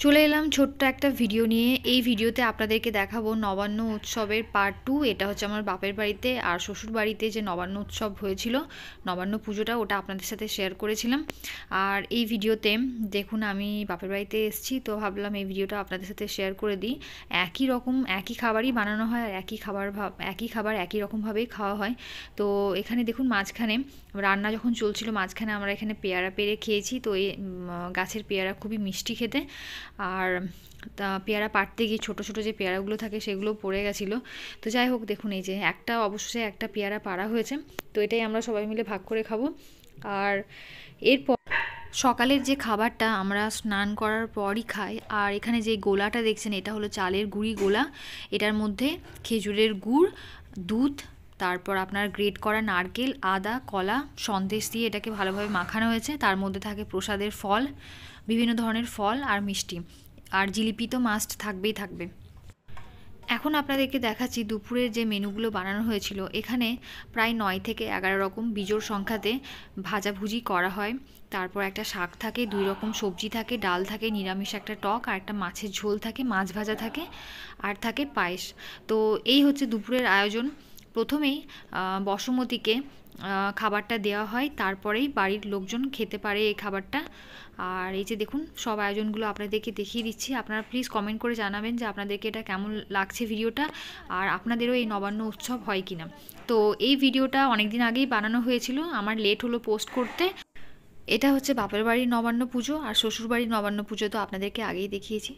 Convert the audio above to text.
চলে এলাম ছোট্ট একটা ভিডিও নিয়ে। এই ভিডিওতে আপনাদেরকে দেখাবো নবান্ন উৎসবের পার্ট 2। এটা হচ্ছে আমার বাপের বাড়িতে আর শ্বশুর বাড়িতে যে নবান্ন উৎসব হয়েছিল, নবান্ন পুজোটা, ওটা আপনাদের সাথে শেয়ার করেছিলাম। আর এই ভিডিওতে দেখুন আমি বাপের বাড়িতে এসেছি, তো ভাবলাম এই ভিডিওটা আপনাদের সাথে শেয়ার করে দিই। একই রকম একই খাবারই বানানো হয় আর একই খাবার একই রকমভাবেই খাওয়া হয়। তো এখানে দেখুন মাঝখানে রান্না যখন চলছিল, মাঝখানে আমরা এখানে পেয়ারা পেড়ে খেয়েছি। তো এই গাছের পেয়ারা খুবই মিষ্টি খেতে। আর পেয়ারা পাড়তে গিয়ে ছোটো ছোটো যে পেয়ারাগুলো থাকে সেগুলো পড়ে গেছিলো। তো যাই হোক, দেখুন এই যে অবশ্যই একটা পেয়ারা পাড়া হয়েছে। তো এটাই আমরা সবাই মিলে ভাগ করে খাবো। আর এরপর সকালের যে খাবারটা আমরা স্নান করার পরই খাই। আর এখানে যে গোলাটা দেখছেন, এটা হলো চালের গুঁড়ি গোলা। এটার মধ্যে খেজুরের গুড়, দুধ, তারপর আপনার গ্রেট করা নারকেল, আদা, কলা, সন্দেশ দিয়ে এটাকে ভালোভাবে মাখানো হয়েছে। তার মধ্যে থাকে প্রসাদের ফল, বিভিন্ন ধরনের ফল আর মিষ্টি, আর জিলিপি তো মাস্ট থাকবেই থাকবে। এখন আপনাদেরকে দেখাচ্ছি দুপুরের যে মেনুগুলো বানানো হয়েছিল। এখানে প্রায় 9 থেকে 11 রকম বিজোড় সংখ্যাতে ভাজাভুজি করা হয়। তারপর একটা শাক থাকে, 2 রকম সবজি থাকে, ডাল থাকে, নিরামিষ একটা টক, আর একটা মাছের ঝোল থাকে, মাছ ভাজা থাকে, আর থাকে পায়েস। তো এই হচ্ছে দুপুরের আয়োজন। প্রথমেই বসুমতীকে খাবারটা দেওয়া হয়, তারপরেই বাড়ির লোকজন খেতে পারে এই খাবারটা। আর এই যে দেখুন সব আয়োজনগুলো আপনাদেরকে দেখিয়ে দিচ্ছি। আপনারা প্লিজ কমেন্ট করে জানাবেন যে আপনাদেরকে এটা কেমন লাগছে ভিডিওটা, আর আপনাদেরও এই নবান্ন উৎসব হয় কিনা। তো এই ভিডিওটা অনেক দিন আগেই বানানো হয়েছিল, আমার লেট হলো পোস্ট করতে। এটা হচ্ছে বাপের বাড়ির নবান্ন পুজো, আর শ্বশুর বাড়ির নবান্ন পুজো তো আপনাদেরকে আগেই দেখিয়েছি।